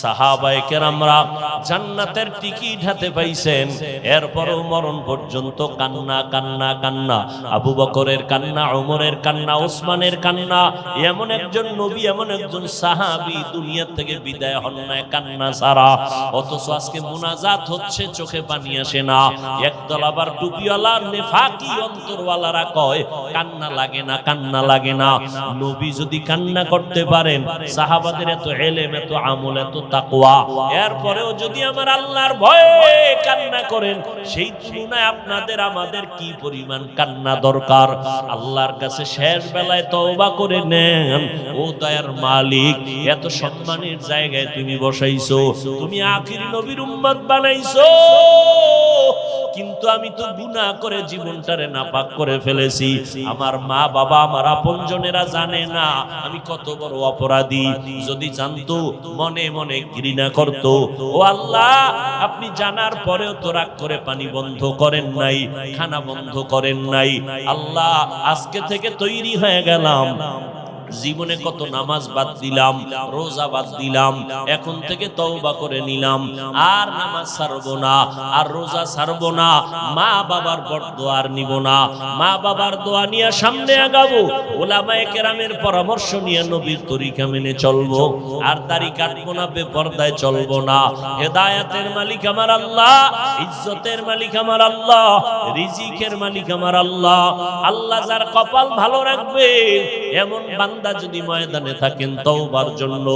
সাহাবায়ে কেরামরা জান্নাতের টিকিট হাতে পাইছেন, এরপরও মরণ পর্যন্ত কান্না কান্না কান্না। আবু বকরের কান্না, ওমরের কান্না, ওসমানের কান্না। এমন একজন নবী, এমন একজন সাহাবী দুনিয়া থেকে বিদায় হন না কান্না ছাড়া। অথচ আজকে মুনাজাত হচ্ছে, চোখে পানি আসে না। একদল আবার টুপিওয়ালা নেফাকি অন্তরওয়ালারা কয় কান্না লাগে না, কান্না লাগে না। নবী যদি কান্না করতে পারেন, সাহাবাদের এত ইলম, এত আমল, এত তাকওয়া, এরপরেও যদি আমার আল্লাহর ভয়ে কান্না করেন, সেই তুলনায় আপনাদের আমাদের কি পরিমাণ কান্না দরকার। আল্লাহর কাছে শেষ বেলায় তওবা করে নেন। ও দয়ার মালিক, এত সম্মানের জায়গায় তুমি বসাইছো, তুমি আখিরি নবীর উম্মত বানাইছো, কিন্তু আমি তো গুনাহ করে জীবনটারে নাপাক করে ফেলেছি। আমার মা বাবা, আমার আপনজনেরা জানে না আমি কত বড় অপরাধী। যদি জানতো মনে মনে ঘৃণা করত। ও আল্লাহ, আপনি জানার পরেও তো রাগ করে পানি বন্ধ করেন নাই, খানা বন্ধ করেন নাই। আল্লাহ, আজকে থেকে তৈরি হয়ে গেলাম, জীবনে কত নামাজ বাদ দিলাম, রোজা বাদ দিলাম, এখন থেকে তওবা করে নিলাম, আর নামাজ ছাড়বো না, আর রোজা ছাড়বো না, মা বাবার বরদোয়া আর নিব না, মা বাবার দোয়া নিয়ে সামনে আগাবো, উলামায়ে কেরামের পরামর্শ নিয়ে নবীর তরিকা মেনে চলবো, আর দাড়ি কাটবো না, বেপরদায় চলবো না। হেদায়েতের মালিক আমার আল্লাহ, ইজ্জতের মালিক আমার আল্লাহ, রিজিকের মালিক আমার আল্লাহ। আল্লাহ যার কপাল ভালো রাখবে, এমন বান্দা যদি ময়দানে থাকেন তওবার জন্য,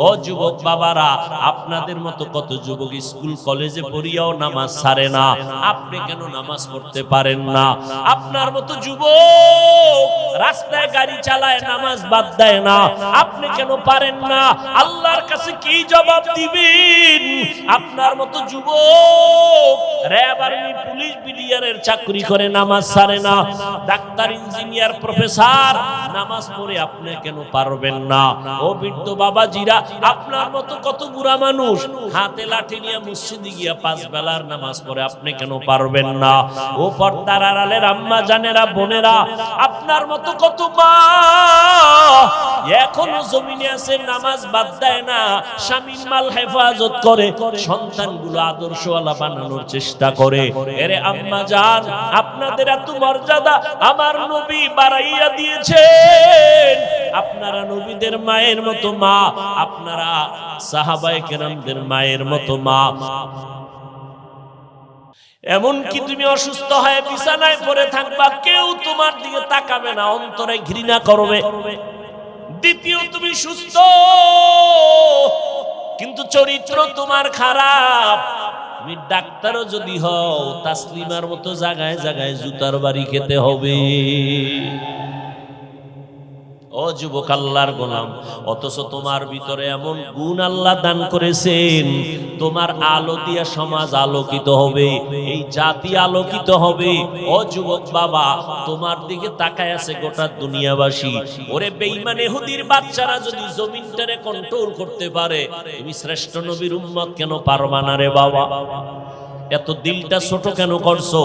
ও যুবক বাবারা, আপনাদের মতো কত যুবক স্কুল কলেজে পড়িয়াও নামাজ ছাড়ে না, আপনি কেন নামাজ পড়তে পারেন না? আপনার মতো যুবক রাস্তায় গাড়ি চালায়, নামাজ বাদ দেয় না, আপনি কেন পারেন না? আল্লাহর কাছে কি জবাব দিবেন? আপনার মতো যুবক র‍্যাব, আর্মি, পুলিশ, বিডিআরের চাকরি করে নামাজ ছাড়ে না, ডাক্তার, ইঞ্জিনিয়ার, প্রফেসর নামাজ পড়ে আপনি কেন পারবেন না? ও বৃদ্ধ বাবাজিরা, আপনার মতো কত বুড়া মানুষ হাতে লাঠি নিয়ে মসজিদে গিয়া 5 বেলার নামাজ পড়ে, আপনি কেন পারবেন না? ও পর্দার আড়ালের আম্মা জানেরা, বোনেরা, আপনার মতো কত মা এখনো জমিনে আছে, নামাজ বাদ দেয় না, স্বামীর মাল হেফাজত করে, সন্তানগুলো আদর্শওয়ালা বানানোর চেষ্টা করে। এরে আম্মা জান, আপনাদের এত মর্যাদা আমার নবী বাড়াইয়া দিয়েছেন। আপনারা নবীদের মায়ের মতো মা, আপনারা সাহাবায়ে কেরামদের মায়ের মতো মা। এমন কি তুমি অসুস্থ হয়ে বিছানায় পড়ে থাকবা, কেউ তোমার দিকে তাকাবে না, অন্তরে ঘৃণা করবে। দ্বিতীয়, তুমি সুস্থ কিন্তু চরিত্র তোমার খারাপ। তুমি ডাক্তারও যদি হও, তাসলিমার মতো জায়গায় জায়গায় জুতার বাড়ি খেতে হবে। ও যুবক আল্লাহর গোলাম, অথচ তোমার ভিতরে এমন গুণ আল্লাহ দান করেছেন, তোমার আলো দিয়া সমাজ আলোকিত হবে, এই জাতি আলোকিত হবে। ও যুবক বাবা, তোমার দিকে তাকায় আছে গোটা দুনিয়াবাসী। ওরে বেঈমান ইহুদির বাচ্চারা যদি জমিনটারে কন্ট্রোল করতে পারে, তুমি শ্রেষ্ঠ নবীর উম্মত কেন পারবা না রে বাবা? এত দিলটা ছোট কেন করছো?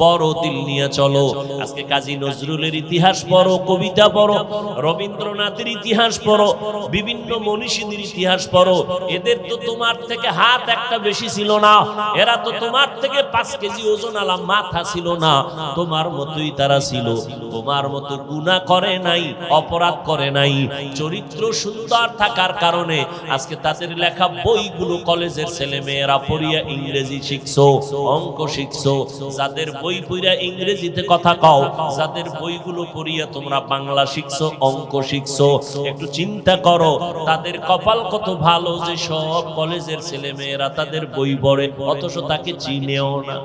বড় দিল নিয়ে চলো। আজকে কাজী নজরুলের ইতিহাস পড়ো, কবিতা পড়ো, রবীন্দ্রনাথের ইতিহাস পড়ো, বিভিন্ন মনীষীদের ইতিহাস পড়ো। এদের তো তোমার থেকে হাত একটা বেশি ছিল না, এরা তো তোমার থেকে 5 কেজি ওজন আলা মাথা ছিল না, তোমার মতোই তারা ছিল। তোমার মতো গুনাহ করে নাই, অপরাধ করে নাই। চরিত্র সুন্দর থাকার কারণে আজকে তাদের লেখা বইগুলো কলেজের ছেলে মেয়েরা পড়িয়া ইংরেজি শিখছে, অঙ্ক শিখছো। যাদের বই পড়িয়া ইংরেজিতে কথা কও, যাদের বইগুলো পড়িয়া তোমরা বাংলা শিখছো, অঙ্ক শিখছো, একটু চিন্তা করো তাদের কপাল কত ভালো যে সব কলেজের ছেলে মেয়েরা তাদের বই পড়ে, অথচ তাকে চিনেও না।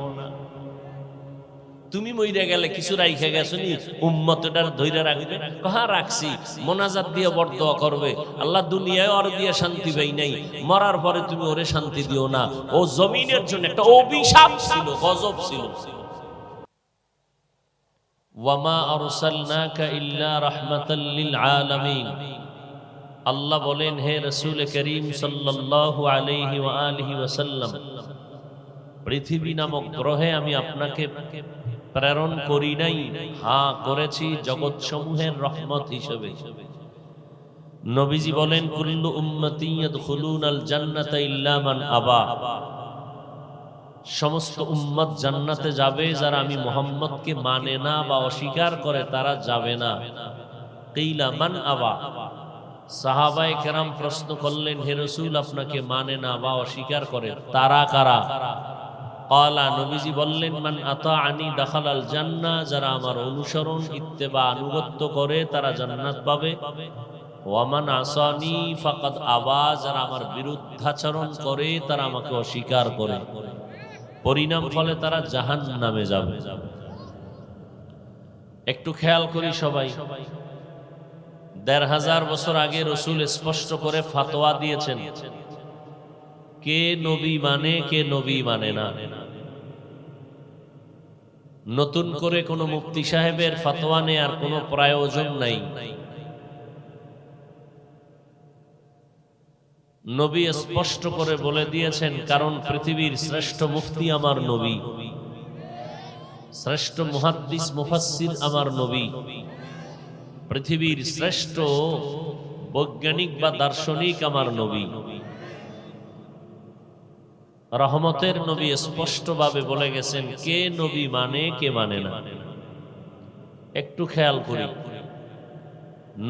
তুমি মইরা গেলে কিছু রাইখা গেছো নি, উম্মতটার ধইরা রাখবে? কহা রাখছি, মোনাজাত দিয়ে বরদোয়া করবে, আল্লাহ দুনিয়ায় ওর দিয়ে শান্তি পাই নাই, মরার পরে তুমি ওরে শান্তি দিও না। ও জমিনের জন্য একটা অভিশাপ ছিল, গজব ছিল। ওয়ামা আরসালনাকা ইল্লা রাহমাতাল লিল আলামিন। আল্লাহ বলেন, হে রাসূল করিম সাল্লাল্লাহু আলাইহি ওয়া আলিহি ওয়াসাল্লাম, পৃথিবী নামক গ্রহে আমি আপনাকে প্রেরণ করি নাই, হ্যাঁ করেছি জগৎ সমূহের রহমত হিসেবে। নবীজি বলেন কুল্লু উম্মতি ইয়াদখুলুনাল জান্নাতা ইল্লা মান আবা, সমস্ত উম্মত জান্নাতে যাবে যারা আমি মুহাম্মদকে মানে না বা অস্বীকার করে তারা যাবে না। কিলা মান আবা, সাহাবায়ে কেরাম প্রশ্ন করলেন হে রাসূল আপনাকে মানে না বা অস্বীকার করে তারা কারা? ক্বালা, নবীজি বললেন মান আতাআনি দাখালাল জান্নাহ, যারা আমার অনুসরণ ইত্তেবা আনুগত্য করে তারা জান্নাত পাবে। ওয়া মান আসানি ফাকাদ আবা, যারা আমার বিরুদ্ধাচরণ করে তারা আমাকে অস্বীকার করে, পরিণাম ফলে তারা জাহান্নামে যাবে। একটু খেয়াল করি সবাই, ১৫০০ বছর আগে রাসূল স্পষ্ট করে ফতোয়া দিয়েছেন কে নবী মানে কে নবী মানে না। নতুন করে কোনো মুফতি সাহেবের ফতোয়া নেয়ার কোনো প্রয়োজন নাই। নবী স্পষ্ট করে বলে দিয়েছেন, কারণ পৃথিবীর শ্রেষ্ঠ মুফতি আমার নবী, শ্রেষ্ঠ মুহাদ্দিস মুফাসসির আমার নবী, পৃথিবীর শ্রেষ্ঠ বৈজ্ঞানিক বা দার্শনিক আমার নবী, রহমতের নবী স্পষ্টভাবে বলে গেছেন কে নবী মানে কে মানে না। একটু খেয়াল করি,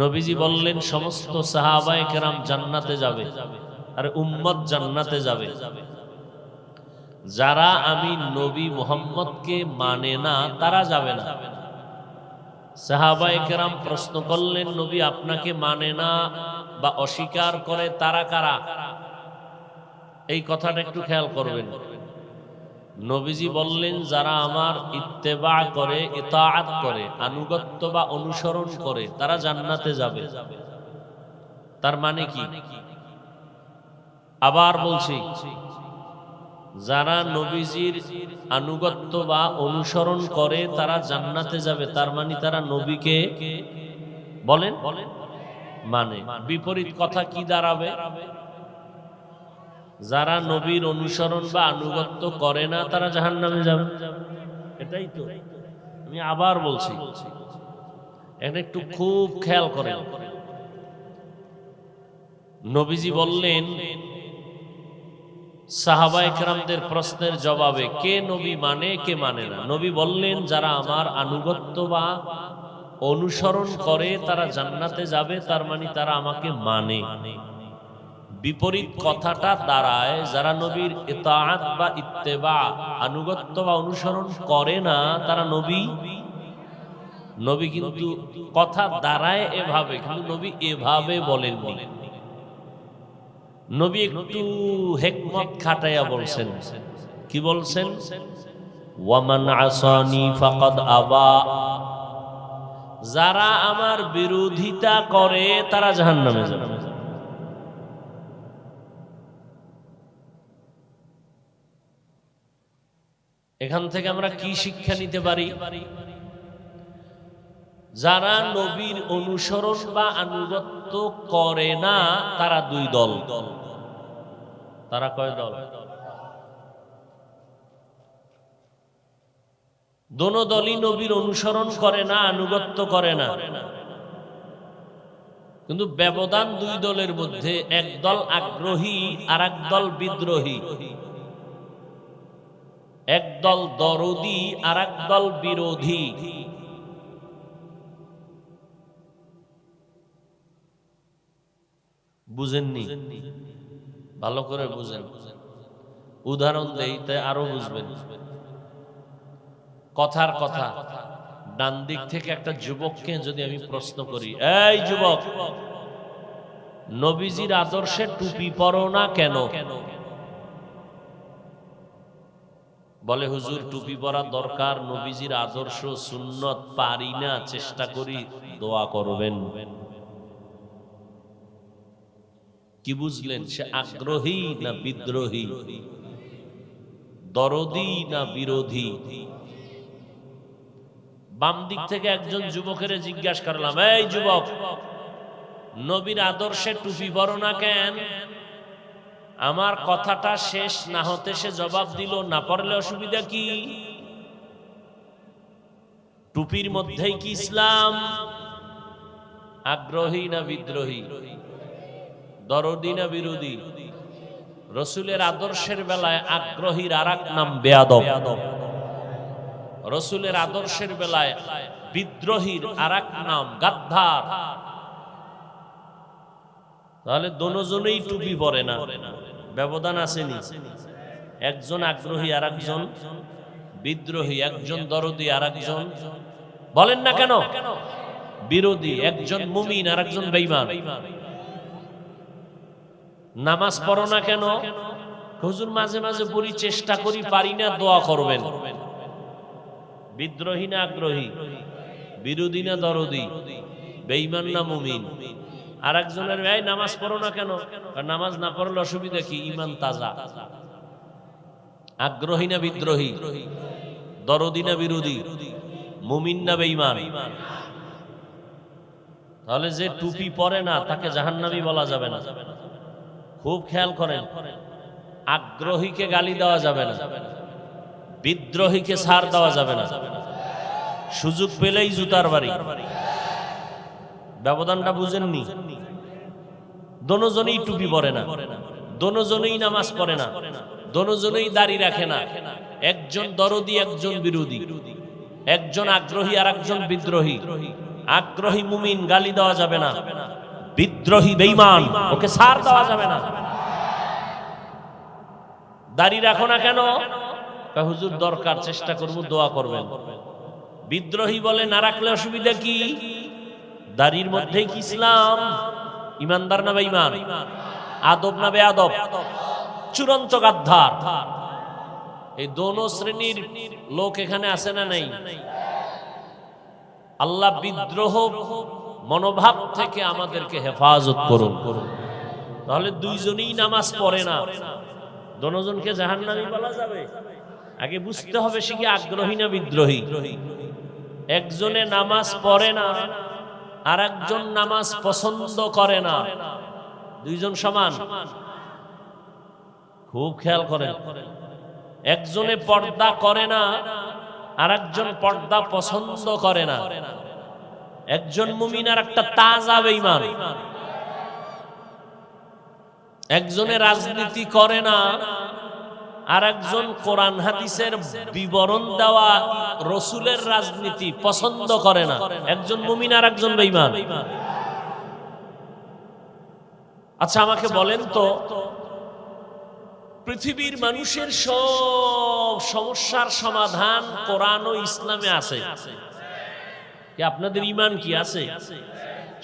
নবীজি বললেন সমস্ত সাহাবায়ে কেরাম জান্নাতে যাবে, আর উম্মত জান্নাতে যাবে। যারা আমি নবী মুহাম্মদকে মানে না তারা যাবে না। সাহাবায়ে কেরাম প্রশ্ন করলেন নবী আপনাকে মানে না বা অস্বীকার করে তারা কারা? এই কথাটা একটু খেয়াল করবেন। নবীজি বললেন যারা আমার ইত্তেবা করে, ইতাআত করে, আনুগত্য বা অনুসরণ করে তারা জান্নাতে যাবে। তার মানে কি? আবার বলছি, যারা নবীজির আনুগত্য বা অনুসরণ করে তারা জান্নাতে যাবে, তার মানে তারা নবীকে বলেন মানে। বিপরীত কথা কি দাঁড়াবে? যারা নবীর অনুসরণ বা আনুগত্য করে না তারা জাহান্নামে যাবে। এটাই তো। আমি আবার বলছি, এটা একটু খুব খেয়াল করেন। নবীজি বললেন সাহাবায়ে কেরামদের প্রশ্নের জবাবে কে নবী মানে কে মানে না, নবী বললেন যারা আমার আনুগত্য বা অনুসরণ করে তারা জান্নাতে যাবে, তার মানে তারা আমাকে মানে। বিপরীত কথাটা দাঁড়ায় যারা নবীর ইতাআত বা ইত্তেবা আনুগত্য বা অনুসরণ করে না তারা নবী কিন্তু কথা দাঁড়ায় এভাবে, কিন্তু নবী এভাবে বলেননি। নবী একটু হিকমত খাটাইয়া বলছেন। কি বলছেন? ওয়ামান আসানি ফাকাদ আবা, যারা আমার বিরোধিতা করে তারা জাহান্নামে যাবে। এখান থেকে আমরা কি শিক্ষা নিতে পারি? যারা নবীর অনুসরণ বা আনুগত্য করে না তারা দুই দল। তারা কয় দল? দোনো দলই নবীর অনুসরণ করে না, আনুগত্য করে না, কিন্তু ব্যবধান দুই দলের মধ্যে। এক দল আগ্রহী আর এক দল বিদ্রোহী, এক দল দরদি আর এক দল বিরোধী। বুঝেননি? ভালো করে বুঝেন, উদাহরণ দেই তাই আরো বুঝবেন। কথার কথা, ডান দিক থেকে একটা যুবককে যদি আমি প্রশ্ন করি, এই যুবক, নবীজির আদর্শে টুপি পরো না কেন? বলে হুজুর টুপি পরা দরকার, নবীজির আদর্শ সুন্নত পারি না, চেষ্টা করি, দোয়া করবেন। কি বুঝলেন? সে আগ্রহী না বিদ্রোহী, দরদি না বিরোধী? বাম দিক থেকে একজন যুবকের জিজ্ঞাসা করলাম, এই যুবক, নবীর আদর্শে টুপি পরো না কেন? আমার কথাটা শেষ না হতে সে জবাব দিল, না পড়লে অসুবিধা কি? টুপির মধ্যেই কি ইসলাম? আগ্রহী না বিদ্রোহী, দরদি না বিরোধী? রসুলের আদর্শের বেলায় আগ্রহীর আর এক নাম বেয়াদব, রসুলের আদর্শের বেলায় বিদ্রোহীর আর এক নাম গাদ্দার। তাহলে দোনোজনেই টুপি পরে না, ব্যবধান আসেনি। একজন আগ্রহী আর একজন বিদ্রোহী, একজন দরদি আর একজন বলেন না কেন বিরোধী, একজন মুমিন আর একজন বেঈমান। নামাজ পড়ো না কেন? হুজুর মাঝে মাঝে পড়ি, চেষ্টা করি, পারি না, দোয়া করবেন। বিদ্রোহী না আগ্রহী, বিরোধী না দরদি, বেঈমান না মুমিন? আর একজনের ভাই নামাজ পড়ো না কেন? নামাজ না পড়লে অসুবিধা কি? ঈমান তাজা। আগ্রহী না বিদ্রোহী, দরদি না বিরোধী, মুমিন না বেঈমান? তাহলে যে টুপি পরে না তাকে জাহান্নামী বলা যাবে না। খুব খেয়াল করেন, আগ্রহীকে গালি দেওয়া যাবে না, বিদ্রোহীকে ছাড় দেওয়া যাবে না, সুযোগ পেলেই জুতার বাড়ি। ব্যবধানটা বুঝেননি? দোনোজনেই টুপি পরে না, দোনোজনেই নামাজ পড়ে না, দোনোজনেই দাড়ি রাখে না। একজন দরদি, একজন বিরোধী, একজন আগ্রহী আর একজন বিদ্রোহী। আগ্রহী মুমিন, গালি দেওয়া যাবে না। বিদ্রোহী বেঈমান, ওকে ছাড় দেওয়া যাবে না। দাড়ি রাখো না কেন? হুজুর দরকার, চেষ্টা করব, দোয়া করবেন। বিদ্রোহী বলে না রাখলে অসুবিধা কি? দাড়ির মধ্যেই কি ইসলাম? ইমানদার না বেঈমান? আদব না বেয়াদব? চূড়ান্ত গাদ্দার। এই দোনো শ্রেণীর লোক এখানে আছে না নাই? আল্লাহ বিদ্রোহ মনোভাব থেকে আমাদেরকে হেফাজত করুন। তাহলে দুইজনই নামাজ পড়ে না, দোনোজনকে জাহান্নামী বলা যাবে? আগে বুঝতে হবে সে কি আগ্রহী না বিদ্রোহী। একজনে নামাজ পড়ে না, আর একজন নামাজ পছন্দ করে না, দুইজন সমান? খুব খেয়াল করেন, একজনে পর্দা করে না, আর একজন পর্দা পছন্দ করে না। একজন মুমিন আর একটা তাজা বেঈমান। একজনে রাজনীতি করে না, আর একজন কোরআন হাদিসের বিবরণ দেওয়া রসুলের রাজনীতি পছন্দ করে না। একজন মুমিন আর একজন বেঈমান। আচ্ছা আমাকে বলেন তো, পৃথিবীর মানুষের সব সমস্যার সমাধান কোরআন ও ইসলামে আছে কি? আপনাদের ঈমান কি আছে?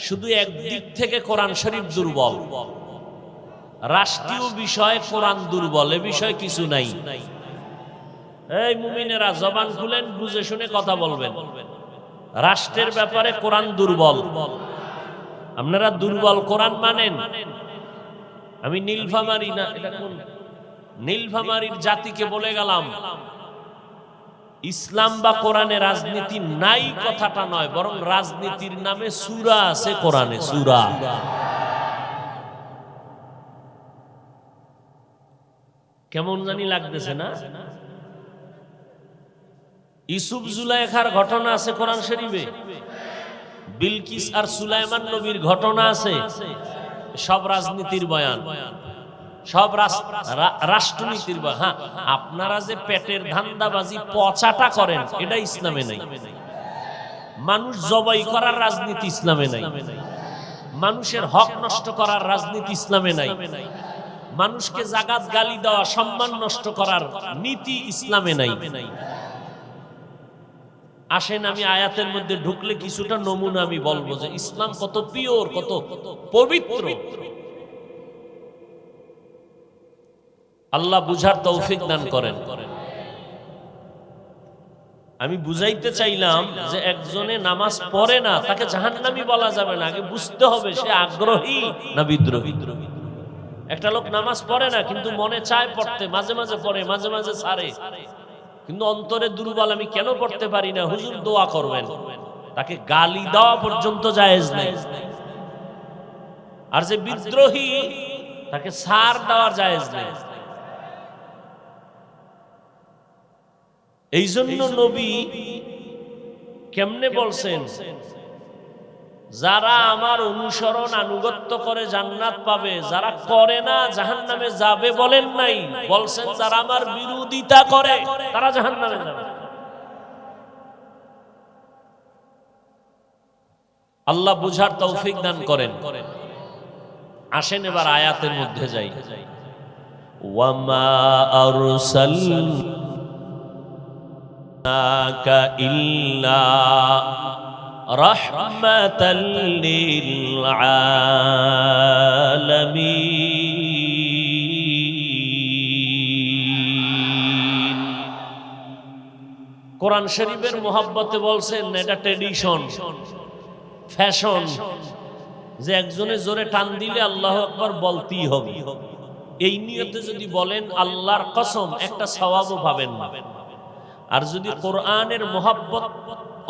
শুধু একদিক থেকে কোরআন শরীফ দুর্বল, রাষ্ট্রীয় বিষয়ে কোরআন দুর্বল, এ বিষয়ে কিছু নাই। এই মুমিনেরা জবান খুলেন, বুঝে শুনে কথা বলবেন। রাষ্ট্রের ব্যাপারে কোরআন দুর্বল। আপনারা দুর্বল কোরআন মানেন। আমি নীলফামারী না, এটা কোন নীলফামারীর জাতিকে বলে গেলাম, ইসলাম বা কোরআনে রাজনীতি নাই কথাটা নয়, বরং রাজনীতির নামে সূরা আছে কোরআনে, সূরা। কেমন জানি লাগতেছে না? ইউসুফ জুলাইখার ঘটনা আছে কোরআন শরীফে, বিলকিস আর সুলাইমান নবীর ঘটনা আছে। সব রাজনীতির বয়ান, সব রাষ্ট্রনীতির বয়ান। হ্যাঁ, আপনারা যে পেটের ধান্দাবাজি পচাটা করেন, এটা ইসলামে নাই। মানুষ জবাই করার রাজনীতি ইসলামে নাই। মানুষের হক নষ্ট করার রাজনীতি ইসলামে নাই। মানুষকে জাগাত গালি দেওয়া, সম্মান নষ্ট করার নীতি ইসলামে নাই। আসেন আমি আয়াতের মধ্যে ঢুকলে কিছুটা নমুনা আমি বলবো যে ইসলাম কত পিওর, কত পবিত্র। আল্লাহ বুঝার তৌফিক দান করেন। আমি বুঝাইতে চাইলাম যে একজনে নামাজ পড়ে না, তাকে জাহান্নামী বলা যাবে না। আগে বুঝতে হবে সে আগ্রহী না বিদ্রোহী। একটা লোক নামাজ পড়ে না, কিন্তু মনে চায় পড়তে, মাঝে মাঝে পড়ে, মাঝে মাঝে ছাড়ে, কিন্তু অন্তরে দুর্বল, আমি কেন পড়তে পারি না, হুজুর দোয়া করবেন। তাকে গালি দেওয়া পর্যন্ত জায়েজ নেই। আর যে বিদ্রোহী, তাকে ছাড় দেওয়ার জায়েজ নেই। এই জন্য নবী কেমনে বলছেন যারা আমার অনুসরণ আনুগত্য করে জান্নাত পাবে, যারা করে না জাহান্নামে যাবে বলেন নাই, বলছেন যারা আমার বিরোধিতা করে তারা জাহান্নামে যাবে। আল্লাহ বুঝার তৌফিক দান করেন। আসেন এবার আয়াতের মধ্যে যাই। ওয়ামা আরসালনাকা ইল্লা রাহমাতাল লিল আলামিন। কোরআন শরীফের মোহাব্বতে বলছেন এটা ট্রেডিশন, ফ্যাশন, যে একজনে জোরে টান দিলে আল্লাহু আকবার বলতেই হবে। এই নিয়তে যদি বলেন আল্লাহর কসম একটা সওয়াবও পাবেন না। আর যদি কোরআনের মোহাব্বত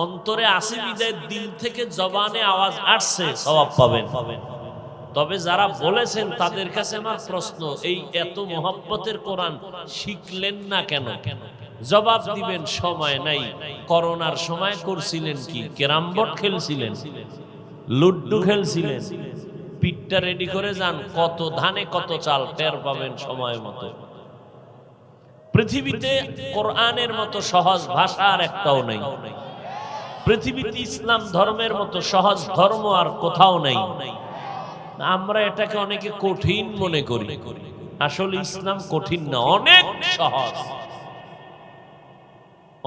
অন্তরে আসে বিদায় দিল থেকে জবানে আওয়াজ আসছে সওয়াব পাবেন। তবে যারা বলেছেন তাদের কাছে আমার প্রশ্ন, এই এত মোহাব্বতের কোরআন শিখলেন না কেন? জবাব দিবেন সময় নাই। করোনার সময় করছিলেন কি? ক্যারাম বোর্ড খেলছিলেন, লুড্ডু খেলছিলেন, পিঠটা রেডি করে যান, কত ধানে কত চাল টের পাবেন সময় মতো। পৃথিবীতে কোরআনের মতো সহজ ভাষা আর একটাও নাই। পৃথিবীতে ইসলাম ধর্মের মতো সহজ ধর্ম আর কোথাও নাই। আমরা এটাকে অনেকে কঠিন মনে করি, আসলে ইসলাম কঠিন না, অনেক সহজ,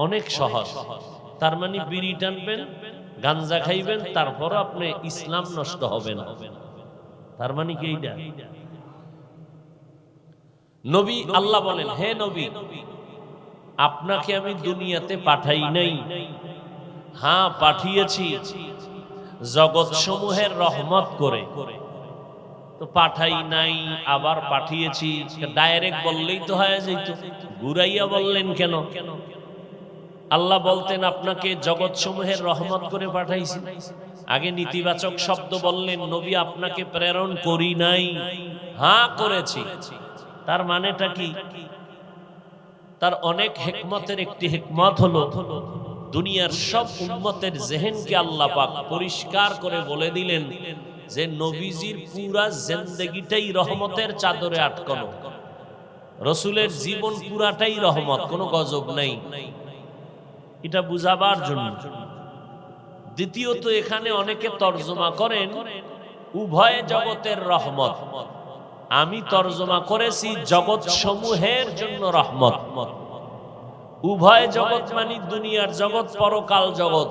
অনেক সহজ। তার মানে বিড়ি টানবেন, গাঞ্জা খাইবেন, তারপর আপনি ইসলাম নষ্ট হবে না, তার মানে কি এইটা? নবী আল্লাহ বলেন, হে নবী আপনাকে আমি দুনিয়াতে পাঠাই নাই, হ্যাঁ পাঠিয়েছি জগৎ সমূহের রহমত করে। তো পাঠাই নাই আবার পাঠিয়েছি, ডাইরেক্ট বললেই তো হয়ে যেত, ঘুরাইয়া বললেন কেন? আল্লাহ বলতেন আপনাকে জগৎ সমূহের রহমত করে পাঠাইছি, আগে নেতিবাচক শব্দ বললেন, নবী আপনাকে প্রেরণ করি নাই, হ্যাঁ করেছি। তার মানেটা কি? তার অনেক হিকমতের একটি হিকমত হলো দুনিয়ার সব উম্মতের জেহেনকে আল্লাহ পাক পরিষ্কার করে বলে দিলেন যে নবীজির পুরা জিন্দেগিটাই রহমতের চাদরে আটকানো, রসুলের জীবন পুরাটাই রহমত, কোনো গজব নাই। এটা বুঝাবার জন্য। দ্বিতীয়ত এখানে অনেকে তর্জমা করেন উভয় জগতের রহমত, আমি তর্জমা করেছি জগৎ সমূহের জন্য রহমত। উভয় জগৎ মানে দুনিয়ার জগৎ, পরকাল জগৎ।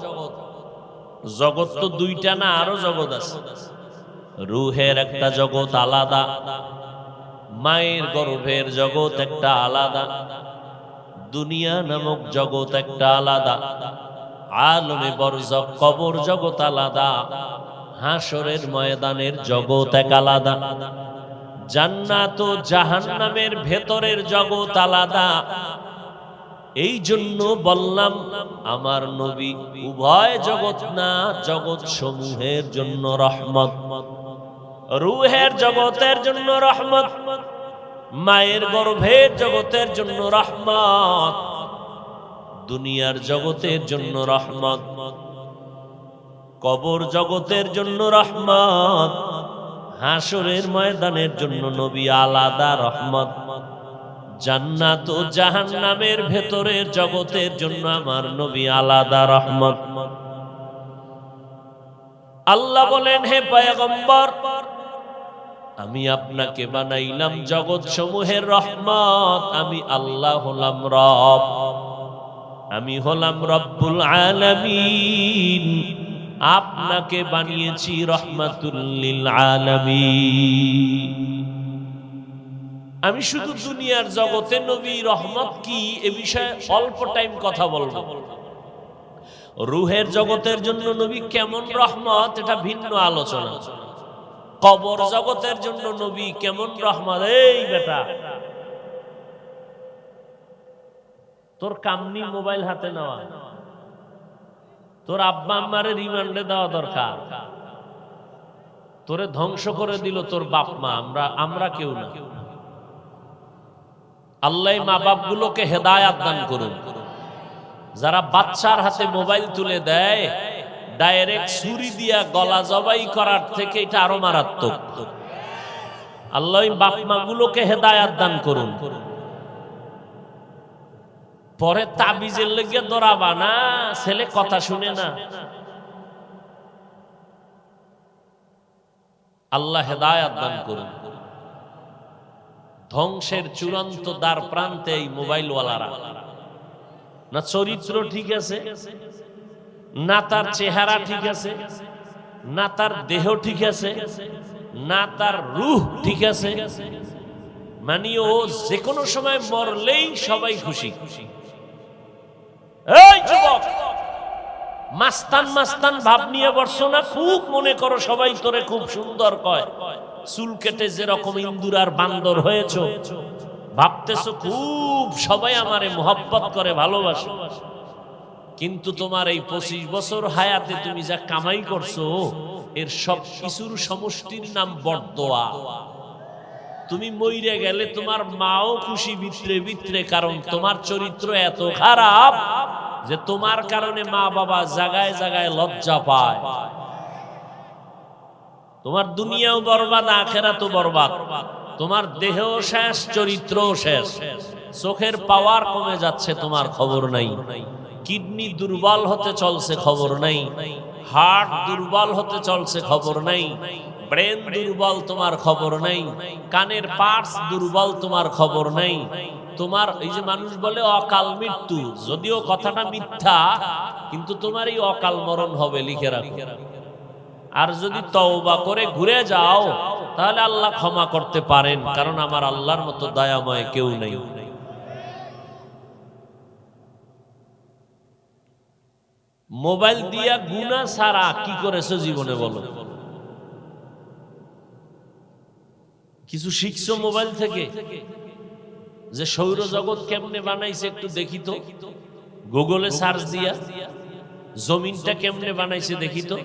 জগৎ তো দুইটা না, আরো জগৎ আছে। রুহের একটা জগৎ আলাদা, মায়ের গর্ভের জগৎ একটা আলাদা, দুনিয়া নামক জগৎ একটা আলাদা, আলমে বরজখ কবর জগৎ আলাদা, হাসরের ময়দানের জগৎ এক আলাদা, জান্নাত ও জাহান্নামের ভেতরের জগৎ আলাদা। এই জন্য বললাম আমার নবী উভয় জগৎ না, জগৎ সমূহের জন্য রহমত। রুহের জগতের জন্য রহমত, মায়ের গর্ভের জগতের জন্য রহমত, দুনিয়ার জগতের জন্য রহমত, কবর জগতের জন্য রহমত, হাসরের ময়দানের জন্য নবী আলাদা রহমত, জান্নাত ও জাহান্নামের ভেতরের জগতের জন্য আমার নবী আলাদা রহমত। আল্লাহ বলেন, হে পয়গম্বর আমি আপনাকে বানাইলাম জগৎ সমূহের রহমত, আমি আল্লাহ হলাম রব, আমি হলাম রব্বুল আলামিন, আপনাকে বানিয়েছি রহমাতুল লিল আলামিন। আমি শুধু দুনিয়ার জগতে নবী রহমত কি এ বিষয়ে অল্প টাইম কথা বলবো। রুহের জগতের জন্য নবী কেমন রহমত এটা ভিন্ন আলোচনা। কবর জগতের জন্য নবী কেমন রহমত। এই বেটা তোর কামনি মোবাইল হাতে নেওয়া, তোর আব্বা আম্মারে রিমান্ডে দেওয়া দরকার, তোরে ধ্বংস করে দিল তোর বাপ মা, আমরা কেউ না। আল্লাহ মা বাপ গুলোকে হেদায়াত দান করুন। যারা বাচ্চার হাতে মোবাইল তুলে দেয়, ডাইরেক্ট ছুরি দিয়া গলা জবাই করার থেকে এটা আরো মারাত্মক। আল্লাহ বাপ মা গুলোকে হেদায়াত দান করুন। পরে তাবিজের লেগে দরাবা না, ছেলে কথা শুনে না। আল্লাহ হেদায়াত দান করুন। ধ্বংসের চূড়ান্ত দ্বার প্রান্তে এই মোবাইলওয়ালারা। না চরিত্র ঠিক আছে, না তার চেহারা ঠিক আছে, না তার দেহ ঠিক আছে, না তার রূহ ঠিক আছে, মানে ও যে কোনো সময় মরলেই সবাই খুশি। এই যুবক, মাস্তান মাস্তান ভাব নিয়ে বসছো না? খুব মনে করো সবাই তোরে খুব সুন্দর কয়, চুল কেটে যেরকম ইন্দুর আর বান্দর হয়েছো, ভাবতেছো খুব সবাই আমারে মোহাব্বত করে, ভালোবাসে। কিন্তু তোমার এই 25 বছর হায়াতে তুমি যা কামাই করছো, এর সব কিছুর সমষ্টির নাম বরদোয়া। তুমি মইরে গেলে তোমার মাও খুশি ভিতরে ভিতরে, কারণ তোমার চরিত্র এত খারাপ যে তোমার কারণে মা বাবা জায়গায় জায়গায় লজ্জা পায়। তোমার দুনিয়াও বরবাদ, আখেরাতও বরবাদ। তোমার দেহও শেষ, চরিত্রও শেষ। চোখের পাওয়ার কমে যাচ্ছে, তোমার খবর নাই। কিডনি দুর্বল হতে চলছে, খবর নাই। হার্ট দুর্বল হতে চলছে, খবর নাই। ব্রেন দুর্বল, তোমার খবর নাই। কানের পার্টস দুর্বল, তোমার খবর নাই। তোমার এই যে মানুষ বলে অকাল মৃত্যু, যদিও কথাটা মিথ্যা, কিন্তু তোমার এই অকাল মরণ হবে, লিখে রাখো। আর যদি তওবা করে ঘুরে যাও, তাহলে আল্লাহ ক্ষমা করতে পারেন, কারণ আমার আল্লাহর মতো দয়াময় কেউ নেই। মোবাইল দিয়া গুনাহ ছাড়া কি করেছো জীবনে বলো? কিছু শিখছো মোবাইল থেকে? যে সৌরজগৎ কেমনে বানাইছে একটু দেখি তো, গুগলে সার্চ দিয়া। জমিনটা কেমনে বানাইছে দেখি তো,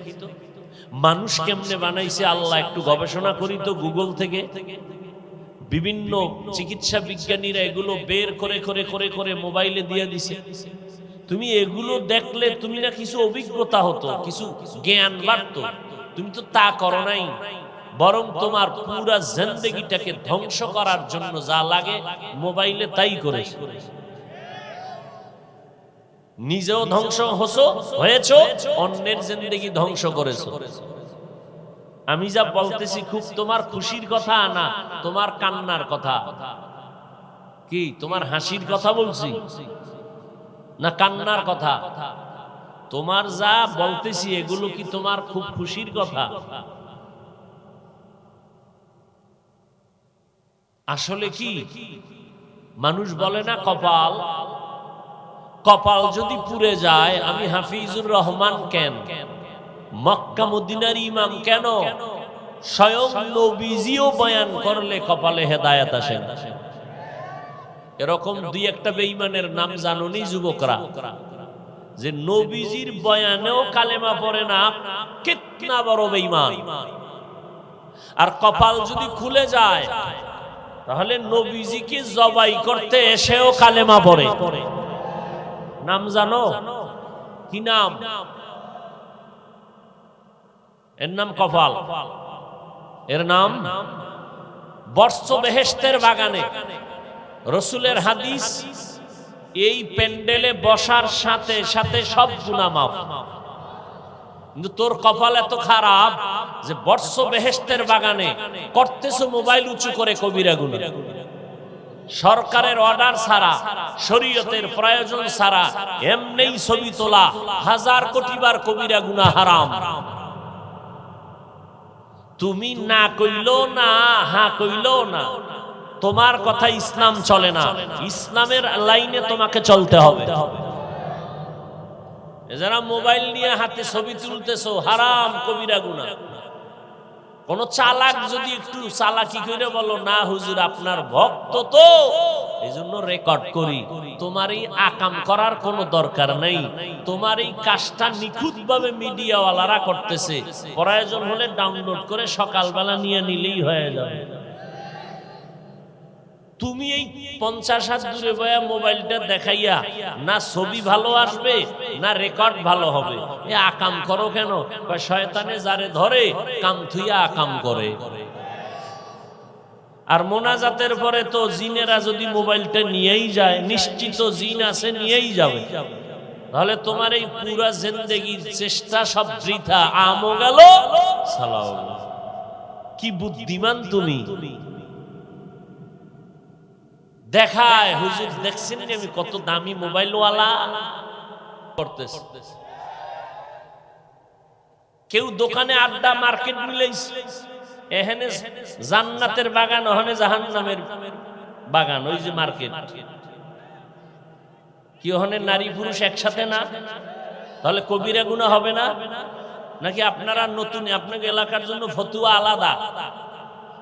মানুষ কেমনে বানাইছে আল্লাহ একটু গবেষণা করি তো গুগল থেকে। বিভিন্ন চিকিৎসা বিজ্ঞানীরা এগুলো বের করে করে করে করে মোবাইলে দিয়ে দিছে। তুমি এগুলো দেখলে তুমি না কিছু অভিজ্ঞতা হতো, কিছু জ্ঞান বাড়তো। তুমি তো তা করো নাই, বরং তোমার পুরা জিন্দেগিটাকে ধ্বংস করার জন্য যা লাগে মোবাইলে তাই করেছো। নিজেও ধ্বংস হয়েছো, অন্যের জিন্দেগি ধ্বংস করেছো। আমি যা বলতেছি খুব তোমার খুশির কথা না, তোমার কান্নার কথা। কি তোমার হাসির কথা বলছি না কান্নার কথা? তোমার যা বলতেছি এগুলো কি তোমার খুব খুশির কথা? আসলে কি মানুষ বলে না কপাল, কপাল যদি পুড়ে যায়, আমি হাফিজুর রহমান কেন, মক্কা মদিনার ইমাম কেন, স্বয়ং নবীজিও বয়ান করলে কপালে হেদায়েত আসে না। এরকম দুই একটা বেঈমানের নাম জানোনি যুবকরা, যে নবীজির বয়ানেও কালেমা পড়ে না, কিতনা বড় বেঈমান। আর কপাল যদি খুলে যায়, তাহলে নবীজিকে জবাই করতে এসেও কালেমা পড়ে। নাম জানো? কি নাম? এর নাম কপাল। এর নাম বর্ষ বেহেশতের বাগানে। রসুলের হাদিস, এই প্যান্ডেলে বসার সাথে সাথে সব গুনাহ মাফ। কিন্তু তোর কপাল এত খারাপ যে বর্ষ বেহেশতের বাগানে করতেছো মোবাইল উঁচু করে কবিরা গুনাহ। সরকারের অর্ডার ছাড়া, শরীয়তের প্রয়োজন ছাড়া এমনিই ছবি তোলা 1000 কোটি বার কবিরা গুনাহ হারাম। তুমি না কইলো না, হ্যাঁ কইলো না, তোমার কথা ইসলাম চলে না। ইসলামের লাইনে তোমাকে চলতে হবে। যারা মোবাইল নিয়ে হাতে ছবি তুলতেছো, হারাম, কবিরা গুনাহ। কোন চালাক যদি একটু চালাকি করে বলো, না হুজুর আপনার ভক্ত তো এইজন্য রেকর্ড করি, তোমার এই আকাম করার কোনো দরকার নেই। তোমার এই কাজটা নিখুঁতভাবে মিডিয়াওয়ালারা করতেছে, প্রয়োজন হলে ডাউনলোড করে সকালবেলা নিয়ে নিলেই হয়ে যাবে। তুমি এই 50 হাত দূরে বয়া মোবাইলটা দেখাইয়া না ছবি ভালো আসবে না রেকর্ড ভালো হবে, এ আকাম করো কেন? শয়তানে যারে ধরে কাম থুইয়া আকাম করে। আর মোনাজাতের পরে তো জিনেরা যদি মোবাইলটা নিয়েই যায়, নিশ্চিত জিন আছে নিয়েই যাবে, তাহলে তোমার এই পুরা জিন্দেগির চেষ্টা সব বৃথা, আমও গেল সালাও। কি বুদ্ধিমান তুমি! দেখায় হুজুর দেখছেন আমি কত দামি মোবাইলওয়ালা করতেছে। কেউ দোকানে আড্ডা মার্কেট মিলাইছে, এখানে জান্নাতের বাগান ওখানে জাহান্নামের বাগান, ওই যে মার্কেট। কি ওখানে নারী পুরুষ একসাথে না? তাহলে কবিরা গুনাহ হবে না? নাকি আপনারা নতুন আপনাকে এলাকার জন্য ফতুয়া আলাদা?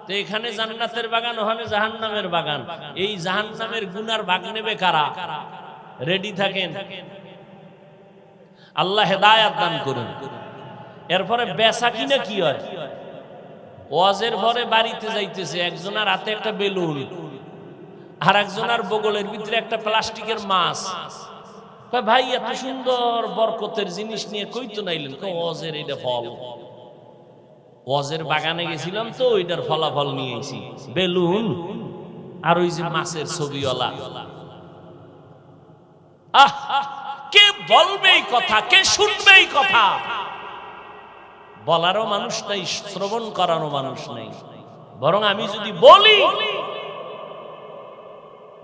তো এখানে জান্নাতের বাগান ওখানে জাহান্নামের বাগান, এই জাহান্নামের গুনার ভাগ নেবে কারা? রেডি থাকেন, আল্লাহ হেদায়েত দান করুন। এরপরে বেচা কিনা কি হয়? ওয়াজের পরে বাড়িতে যাইতেছে, একজনের হাতে একটা বেলুন আর একজনের বগলের ভিতরে একটা প্লাস্টিকের মাছ। ভাই এত সুন্দর বরকতের জিনিস নিয়ে কই তো নাইলেন? ওয়াজের এটা ফল, ওয়াজের বাগানে গেছিলাম তো ওইটার ফলাফল নিয়ে এসেছি, বেলুন আর ওই যে মাছের ছবিওয়ালা। কে বলবে এই কথা? কে শুনবে এই কথা? বলারও মানুষ নাই, শ্রবণ করারও মানুষ নাই। বরং আমি যদি বলি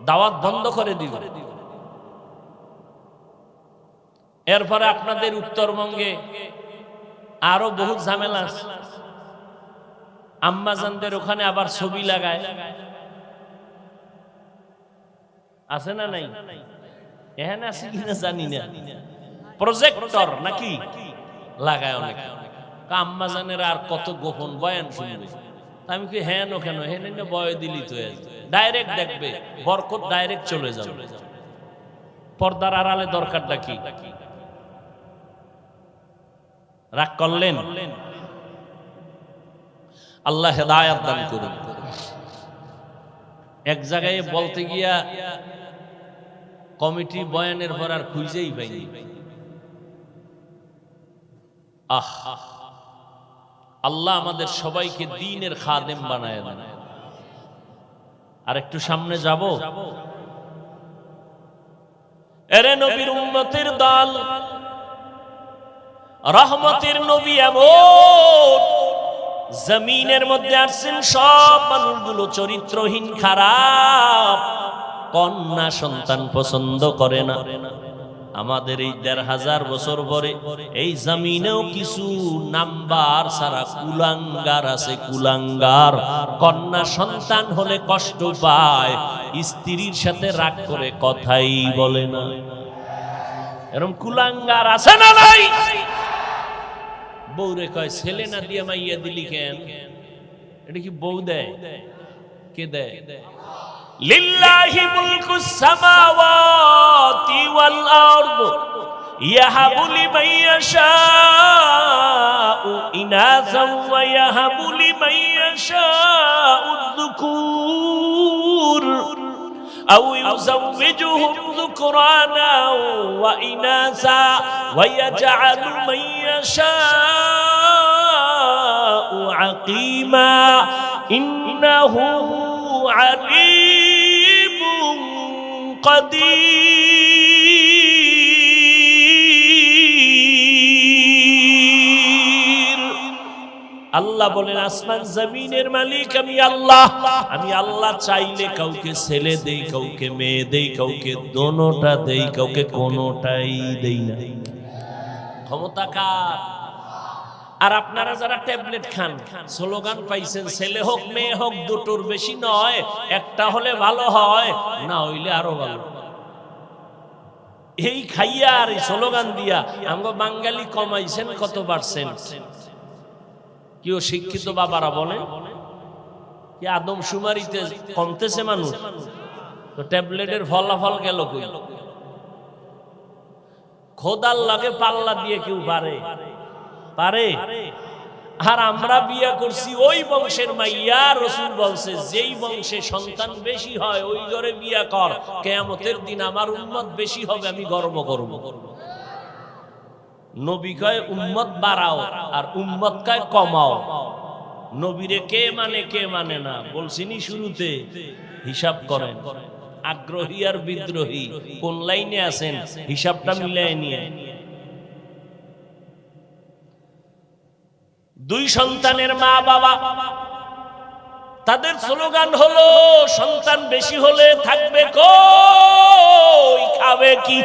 দাওয়াত বন্ধ করে দিব। এরপরে আপনাদের উত্তরবঙ্গে আরো বহুত ঝামেলা আছে। আম্মাজানদের ওখানে আবার ছবি লাগায়, আছে না নাই? এখানে আছে কিনা জানি না, প্রজেক্টর নাকি লাগায় অনেক। আম্মাজানের আর কত গোপন বয়ান শুনবে? আমি কি হ্যাঁ নো কেন, হ্যাঁ না বয় দিলি তো ডাইরেক্ট দেখবে, বরকত ডাইরেক্ট চলে যাবে। পর্দার আড়ালে দরকারটা কি? রাগ করলেন? আল্লাহ হেদায়েত দান করুন। এক জায়গায় বলতে গিয়া কমিটি বয়ানের পর আর খুঁজেই পাইনি। আল্লাহ আমাদের সবাইকে দ্বীনের খাদেম বানায় দেন। আর একটু সামনে যাব। এরে নবীর উম্মতের দল, রহমতের নবী এমন জমিনের মধ্যে আসছেন, সব মানুষগুলো চরিত্রহীন, খারাপ, কন্যা সন্তান পছন্দ করে না। আমাদের এই ১৫০০ বছর পরে এই জমিনেও কিছু নাম্বার সারা কুলাঙ্গার আছে, কুলাঙ্গার। কন্যা সন্তান হলে কষ্ট পায়, স্ত্রীর সাথে রাগ করে কথাই বলে না। এরকম কুলাঙ্গার আছে না নাই? বউরে কয় ছেলে না দিয়ে মাইয়া দিলি কেন? এটা কি বউ দেয়? কে দেয়? লিল্লাহি মুলকুস সামাওয়াতি ওয়াল আরদ ইয়াহাবু লিমান ইয়াশাউ ইনাযা ওয়া ইয়াহাবু লিমান ইয়াশাউ যুকুর আও ইউযাওয়িজুহুম যুকরানা ওয়া ইনাসা ওয়া ইয়াজআলু মান ইয়াশাউ আকিমা ইন্নাহু আলিমুন কাদির। আল্লাহ বলেন আসমান জমিনের মালিক আমি আল্লাহ। আমি আল্লাহ চাইলে কাউকে ছেলে দেই, কাউকে মেয়ে দেই, কাউকে দোনোটা দেই, কাউকে কোনোটাই দেই না। ক্ষমতা কার? আর আপনারা যারা ট্যাবলেট খান, স্লোগান পাইছেন ছেলে হোক মেয়ে হোক দুটোর বেশি নয়, একটা হলে ভালো হয়, না হইলে আরো ভালো। এই খাইয়া আর স্লোগান দিয়া আমরা বাঙালি কমাইছেন কত পার্সেন্ট? কেউ শিক্ষিত বাবারা বলেন কি আদমশুমারিতে কমতেছে মানুষ? তো ট্যাবলেটের ফলাফল গেল কই? খোদার লাগে পাল্লা দিয়ে কেউ পারে? আর আমরা বিয়ে করছি ওই বংশের মাইয়া। রাসূল বলছে যেই বংশে সন্তান বেশি হয় ওই ঘরে বিয়ে কর, কিয়ামতের দিন আমার উম্মত বেশি হবে, আমি গর্ব করব। নবী কয় উম্মত বাড়াও আর উম্মত কয় কমাও। নবীরে কে মানে না বলছিনি শুরুতে। হিসাব করেন আগ্রহী আর বিদ্রোহী কোন লাইনে আছেন, হিসাবটা মিলাই নিয়ে। দুই সন্তানের মা বাবা, তাদের স্লোগান হলো সন্তান বেশি হলে থাকবে কই, খাবে কি।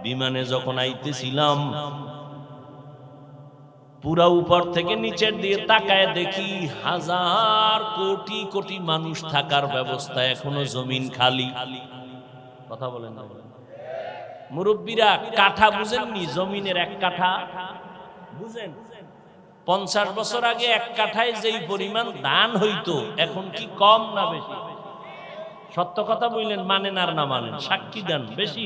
বিমানে যখন আইতেছিলাম পুরা উপর থেকে নিচের দিয়ে তাকায় দেখি হাজার কোটি কোটি মানুষ থাকার ব্যবস্থা, এখনো জমিন খালি। কথা বলেন না মুরব্বীরা, কাঠা বুঝেননি? জমিনের এক কাঠা বুঝেন? 50 বছর আগে এক কাঠায় যেই পরিমাণ ধান হইতো এখন কি কম না বেশি? সত্য কথা বললেন, মানেন আর না মানেন, সাক্ষী দেন বেশি।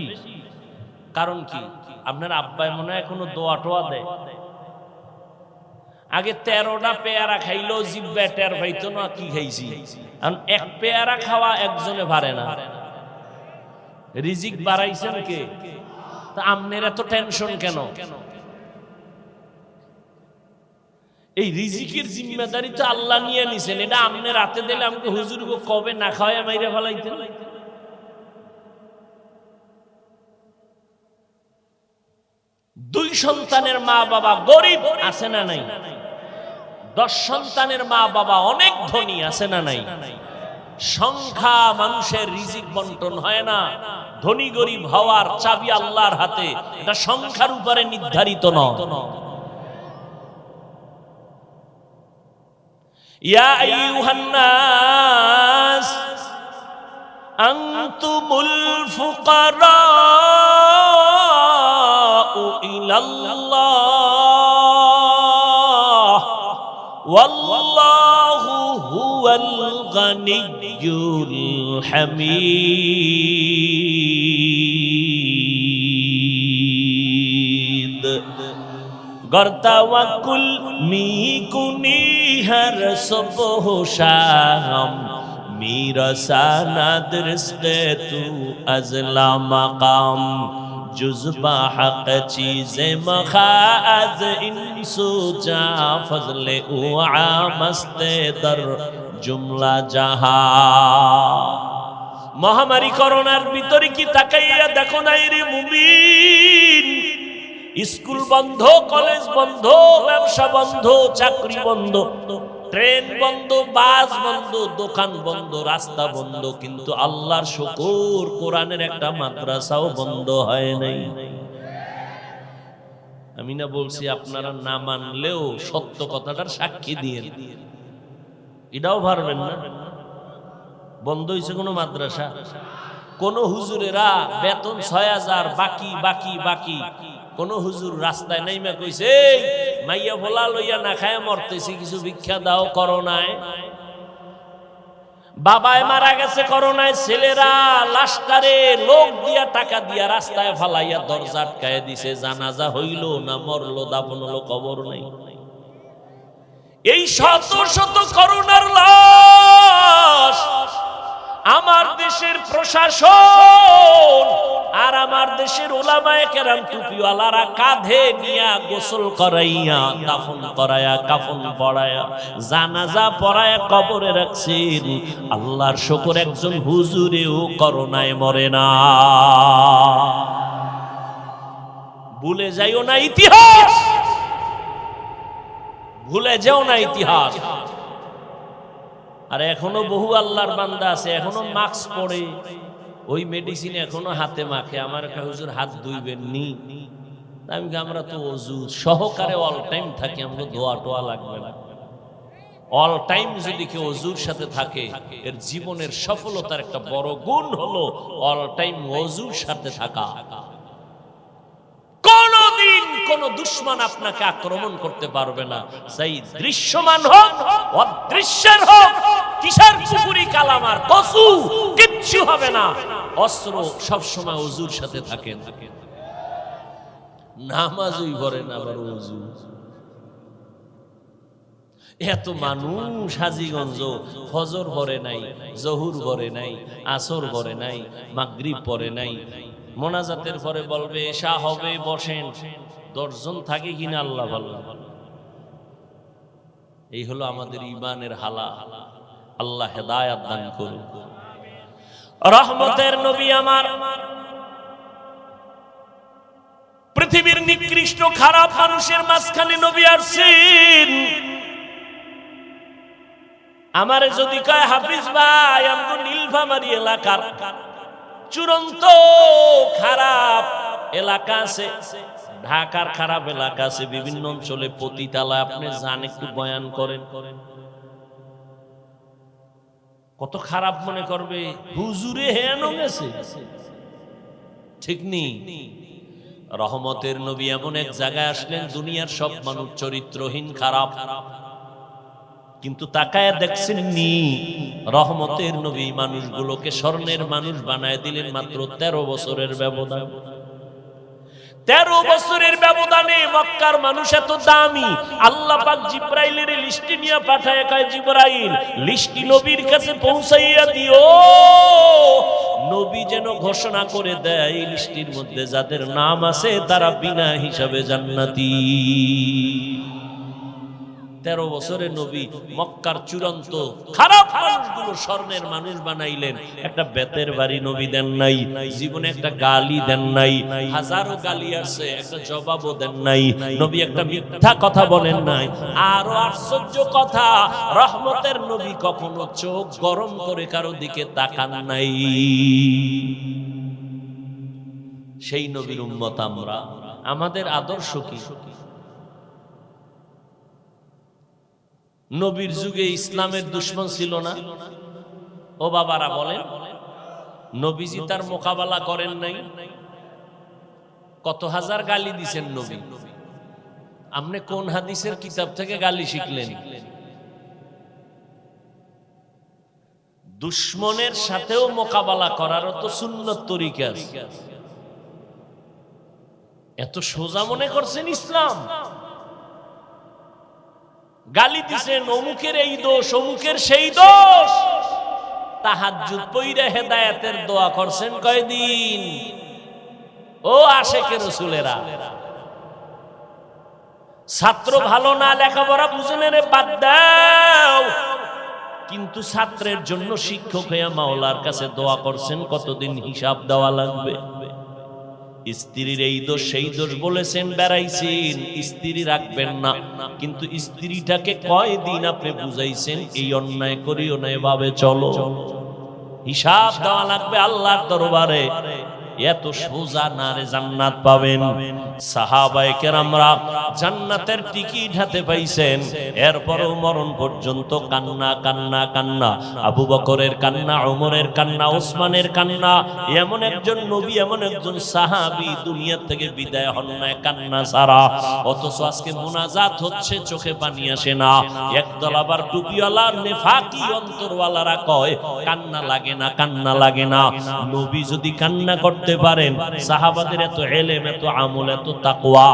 কারণ কি? আপনার আব্বাই মনে হয় এখনো দোয়া টোয়া দেয়। আগে 13টা পেয়ারা খাইলো জিব্বা টের পাইতো না কি খাইছি। কারণ এক পেয়ারা খাওয়া একজনে পারে না। রিজিক বাড়াইছেন কে? তা আপনার এত টেনশন কেন? এই রিজিকের জিম্মেদারি তো আল্লাহ নিয়ে নিছেন, এটা আপনার রাতে দিলে আমাকে হুজুর কবে না খাওয়ায় মাইরে ফেলাইতেন। দুই সন্তানের মা বাবা গরিব আছে না নাই? 10 সন্তানের মা বাবা অনেক ধনী আছে না নাই? সংখ্যা মানুষের রিজিক বন্টন হয় না। ধনী গরিব হওয়ার চাবি আল্লাহর হাতে, এটা সংখ্যার উপরে নির্ধারিত নয়। ইয়া আইয়ুহান নাস আনতুমুল ফুকারাউ ইলাল্লাহ ওয়াল্লাহু হুয়াল গানিয়্যুল হামিদ। गर तवक्कुल मी कुनी हर सुबह शाम मेरा सानद रिज़्क़े तू अज़ला मकाम जुज़्बा हक़ चीज़े मखाज़ इंसु जा फज़ले उ आमस्ते दर जुमला जहां। महामारी করোনার ভিতরে কি তাকাইয়া দেখো নাই রে মুমিন? স্কুল বন্ধ, কলেজ বন্ধ, ব্যবসা বন্ধ, চাকরি বন্ধ, ট্রেন বন্ধ, বাস বন্ধ, দোকান বন্ধ, রাস্তা বন্ধ, কিন্তু আল্লাহর শুকর কোরআনের একটা মাদ্রাসাও বন্ধ হয় নাই। আমি না বলছি আপনারা না মানলেও সত্য কথাটার সাক্ষী দিয়ে এটাও পারবেন না। বন্ধ হয়েছে কোনো মাদ্রাসা? কোন হুজুরেরা বেতন 6000 বাকি বাকি বাকি। কোন হুজুর রাস্তায় নাইমা কইছে মাইয়া ভোলা লইয়া না খায় মরতেছি, কিছু ভিক্ষা দাও। করোনায় বাবায় মারা গেছে, করোনায় ছেলেরা লাশটারে লোক দিয়া টাকা দিয়া রাস্তায় ফালাইয়া দরজা আটকায় দিছে। জানাজা হইল না মরলো, দাফন হলো, কবর নাই। এই শত শত করোনার লাশ আমার দেশের প্রশাসন আর আমার দেশের উলামায়ে কেরাম টুপিওয়ালারা কাঁধে নিয়া গোসল করাইয়া, দাফন করায়া, কাফন পরায়া, জানাজা পরায়া কবরে রাখছেন। আল্লাহর শুকর একজন হুজুরেও করোনায় মরে না। ভুলে যাইও না ইতিহাস, ভুলে যাও না ইতিহাস। আর এখনো বহু আল্লাহর বান্দা আছে এখনো মাস্ক পরে, ওই মেডিসিন এখনো হাতে মাখে। আমার হুজুর হাত ধুইবেন নি? আমি আমরা তো ওযু সহকারে অল টাইম থাকি, আমাকে দোয়া টোয়া লাগবে না। অল টাইম যদি কেউ ওযুর সাথে থাকে, এর জীবনের সফলতার একটা বড় গুণ হলো অল টাইম ওযুর সাথে থাকা। কোনদিন কোন দুশমন আপনাকে আক্রমণ করতে পারবে না, সেই দৃশ্যমান হোক অদৃশ্যের হোক, কিসের কুফরি কালাম আর কসু কিচ্ছু হবে না। অস্ত্র সব সময় ওযুর সাথে থাকেন। নামাজই পড়ে না, আবার ওযু। এত মানুষ হাজীগঞ্জ ফজর পড়ে নাই, জহুর পড়ে নাই, আসর পড়ে নাই, মাগরিব পড়ে নাই, মোনাজাতের পরে বলবে এশা হবে বসেন, 10 জন থাকে কিনা আল্লাহ ভালো। এই হলো আমাদের ঈমানের হালা। আল্লাহ হেদায়েত দান করুন। রহমতের নবী আমার, পৃথিবীর নিকৃষ্ট খারাপ মানুষের মাঝখানে নবী আসছেন। আমারে যদি কয় হাফিজ ভাই, আমি তো নীলফামারী এলাকার চূড়ান্ত খারাপ এলাকা আছে, ঢাকার খারাপ এলাকা আছে, বিভিন্ন অঞ্চলে পতিতালা, আপনি জান একটু বয়ান করেন, কত খারাপ মনে করবে, হুজুরে হেয়ানো গেছে, ঠিক নেই। রহমতের নবী এমন এক জায়গায় আসলেন, দুনিয়ার সব মানুষ চরিত্রহীন খারাপ, কিন্তু তাকায় দেখছেন নি রহমতের নবী মানুষগুলোকে স্বর্ণের মানুষ বানায় দিলেন মাত্র 13 বছরের ব্যবধান। 13 বছরের ব্যবধানে মক্কার মানুষ এত দামি, আল্লাহ পাক জিবরাইলের লিস্টি নিয়ে পাঠায়, কয় জিবরাইল লিস্টি নবীর কাছে পৌঁছাইয়া দিও, নবী যেন ঘোষণা করে দেয় এই লিস্টির মধ্যে যাদের নাম আছে তারা বিনা হিসাবে জান্নাতি। 13 বছরের নবী মক্কার চূড়ান্ত খারাপ মানুষগুলো স্বর্ণের মানুষ বানাইলেন। একটা বেতের বাড়ি নবী দেন নাই, জীবনে একটা গালি দেন নাই, হাজারো গালি আছে একটা জবাবও দেন নাই, নবী একটা মিথ্যা কথা বলেন নাই। আরো আশ্চর্য কথা, রহমতের নবী কখনো চোখ গরম করে কারো দিকে তাকান নাই। সেই নবীর উম্মত আমরা, আমাদের আদর্শ কি? নবীর যুগে ইসলামের দুশ্মন ছিল না? ও বাবারা বলেন, নবীজি তার মোকাবেলা করেন নাই? কত হাজার গালি দিছেন নবী। আপনি কোন হাদিসের কিতাব থেকে গালি শিখলেন? দুশ্মনের সাথেও মোকাবেলা করারও তো সুন্নত তরিকা আছে। এত সোজা মনে করছেন ইসলাম? গালি দিছেন, অমুকের এই দোষ, অমুকের সেই দোষ। তাহাজ্জুদ পইরা হেদায়েতের দোয়া করছেন কয়দিন? ও আশেকে রাসূলেরা, ছাত্র ভালো না, লেখাপড়া বুঝে না রে, বাদ দাও, কিন্তু ছাত্রের জন্য শিক্ষক হইয়া মাওলার কাছে দোয়া করছেন, কতদিন হিসাব দেওয়া লাগবে। স্ত্রীর এই দোষ সেই দোষ বলেছেন, বেড়াইছেন, স্ত্রী রাখবেন না, কিন্তু স্ত্রীটাকে কয়দিন আপনি বুঝাইছেন এই অন্যায় করিও না, এভাবে চলো। হিসাব দেওয়া লাগবে আল্লাহর দরবারে। এত সোজা না রে জান্নাত পাবেন। সাহাবায়ে কেরামরা জান্নাতের টিকিট হাতে পাইছেন, এরপরও মরণ পর্যন্ত কান্না কান্না কান্না। আবু বকরের কান্না, ওমরের কান্না, ওসমানের কান্না। এমন একজন নবী, এমন একজন সাহাবী দুনিয়া থেকে বিদায় হন না কান্না ছাড়া। অথচ আজকে মুনাজাত হচ্ছে, চোখে পানি আসে না। একদল আবার টুপিওয়ালা নেফাকি অন্তরওয়ালারা কয় কান্না লাগে না, কান্না লাগে না। নবী যদি কান্না করতে পারেন, সাহাবাদের এত ইলম, এত আমল, এত তাকওয়া,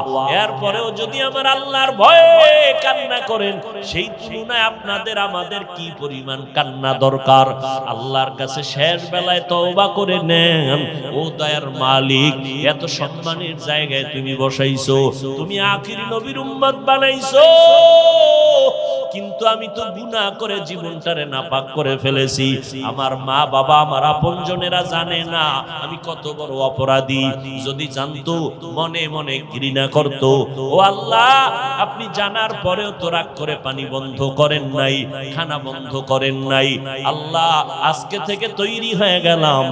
এরপরেও যদি আমার আল্লাহর ভয়ে কান্না করেন, সেই তুলনায় আপনাদের আমাদের কি পরিমাণ কান্না দরকার। আল্লাহর কাছে শেষ বেলায় তওবা করে নেন, ও দয়ার মালিক, এত সম্মানের জায়গায় তুমি বসাইছো, তুমি আখিরি নবীর উম্মত বানাইছো, কিন্তু আমি তো গুনাহ করে জীবনটারে নাপাক করে ফেলেছি। আমার মা বাবা, আমার আপনজনেরা জানে না আমি কত বড় অপরাধী। যদি জানতো মনে মনে ঘৃণা করত। ও আল্লাহ, আপনি জানার পরেও তো রাগ করে পানি বন্ধ করেন নাই, খানা বন্ধ করেন নাই। আল্লাহ, আজকে থেকে তৈরি হয়ে গেলাম,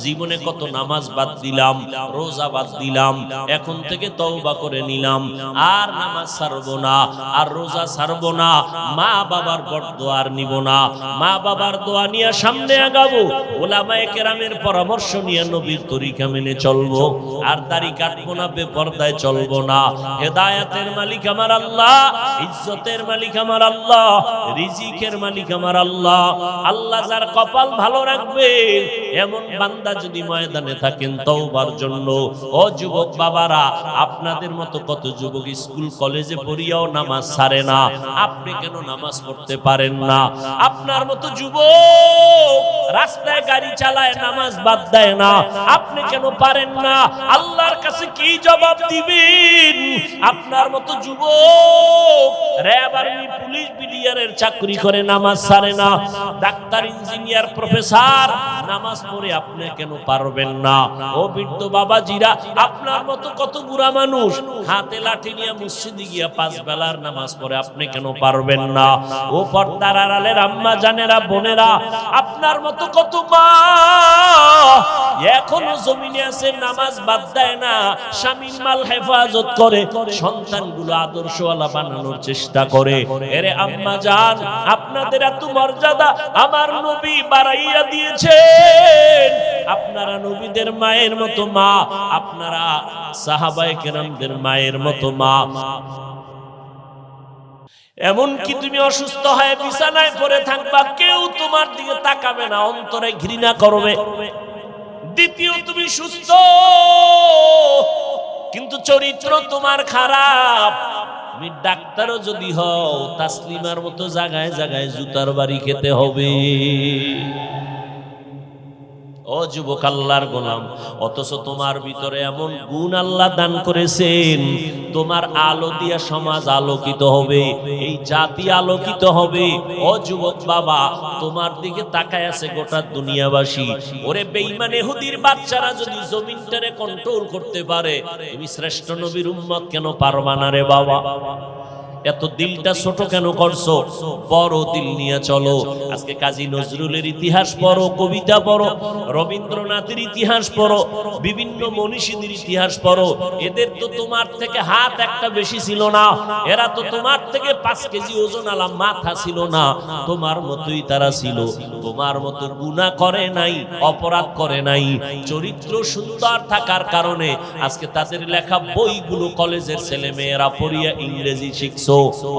জীবনে কত নামাজ বাদ দিলাম, রোজা বাদ দিলাম, এখন থেকে তওবা করে নিলাম, আর নামাজ ছাড়বো না, আর রোজা ছাড়বো না, মা বাবার বরদোয়া আর নিব না, মা বাবার দোয়া নিয়ে সামনে আগাবো, উলামায়ে কেরামের পরামর্শ নিয়ে নবীর তরিকা মেনে চলবো, আর দাড়ি কাটবো না, বেপরদায় চলবো না। হেদায়েতের মালিক আমার আল্লাহ, ইজ্জতের মালিক আমার আল্লাহ, রিজিকের মালিক আমার আল্লাহ। আল্লাহ যার কপাল ভালো রাখবে, এমন বান্দা বান্দা যদি ময়দানে থাকেন তওবার জন্য, ও যুবক বাবারা, আপনাদের মতো কত যুবক স্কুল কলেজে পড়িয়াও নামাজ ছাড়ে না, আপনি কেন নামাজ পড়তে পারেন না? আপনার মতো যুবক রাস্তায় গাড়ি চালায় নামাজ বাদ দেয় না, আপনি কেন পারেন না? আল্লাহর কাছে কি জবাব দিবেন? আপনার মতো যুবক র‍্যাব, আর্মি, পুলিশ, বিডিআরের চাকরি করে নামাজ ছাড়ে না, ডাক্তার, ইঞ্জিনিয়ার, প্রফেসর নামাজ পড়ে আপনি কেন পারবেন না? ও বৃদ্ধ বাবাজিরা, আপনার মতো কত বুড়া মানুষ হাতে লাঠি নিয়ে মসজিদে গিয়া 5 বেলার নামাজ পড়ে, আপনি কেন পারবেন না? ও পর্দার আড়ালের আম্মা জানেরা, বোনেরা, আপনার মতো কত মা এখনো জমিনে আছে, নামাজ বাদ দেয় না, স্বামীর মাল হেফাজত করে, সন্তানগুলো আদর্শওয়ালা বানানোর চেষ্টা করে। এরে আম্মা জান, আপনাদের এত মর্যাদা আমার নবী বাড়াইয়া দিয়েছেন। আপনারা নবীদের মায়ের মতো মা, আপনারা সাহাবায়ে কেরামদের মায়ের মতো মা। এমনকি তুমি অসুস্থ হয়ে বিছানায় পড়ে থাকবা, কেউ তোমার দিকে তাকাবে না, অন্তরে ঘৃণা করবে। দ্বিতীয়, তুমি সুস্থ কিন্তু চরিত্র তোমার খারাপ, তুমি ডাক্তারও যদি হও তাসলিমার মতো জায়গায় জায়গায় জুতার বাড়ি খেতে হবে। ও যুবক আল্লাহর গোলাম, অথচ তোমার ভিতরে এমন গুণ আল্লাহ দান করেছেন, তোমার আলো দিয়া সমাজ আলোকিত হবে, এই জাতি আলোকিত হবে। ও যুবক বাবা, তোমার দিকে তাকায় আছে গোটা দুনিয়াবাসী। ওরে বেঈমান ইহুদির বাচ্চারা যদি জমিনটারে কন্ট্রোল করতে পারে, তুমি শ্রেষ্ঠ নবীর উম্মত কেন পারবা না রে বাবা? এত দিলটা ছোট কেন করছো? বড় দিল নিয়ে চলো। আজকে কাজী নজরুলের ইতিহাস পড়ো, কবিতা পড়ো, রবীন্দ্রনাথের ইতিহাস পড়ো, বিভিন্ন মনীষীদের ইতিহাস পড়ো। এদের তো তোমার থেকে হাত একটা বেশি ছিল না, এরা তো তোমার থেকে 5 কেজি ওজন আলা মাথা ছিল না, তোমার মতোই তারা ছিল। তোমার মতো গুনাহ করে নাই, অপরাধ করে নাই, চরিত্র সুন্দর থাকার কারণে আজকে তাদের লেখা বইগুলো কলেজের ছেলে মেয়েরা পড়িয়া ইংরেজি শিখছে,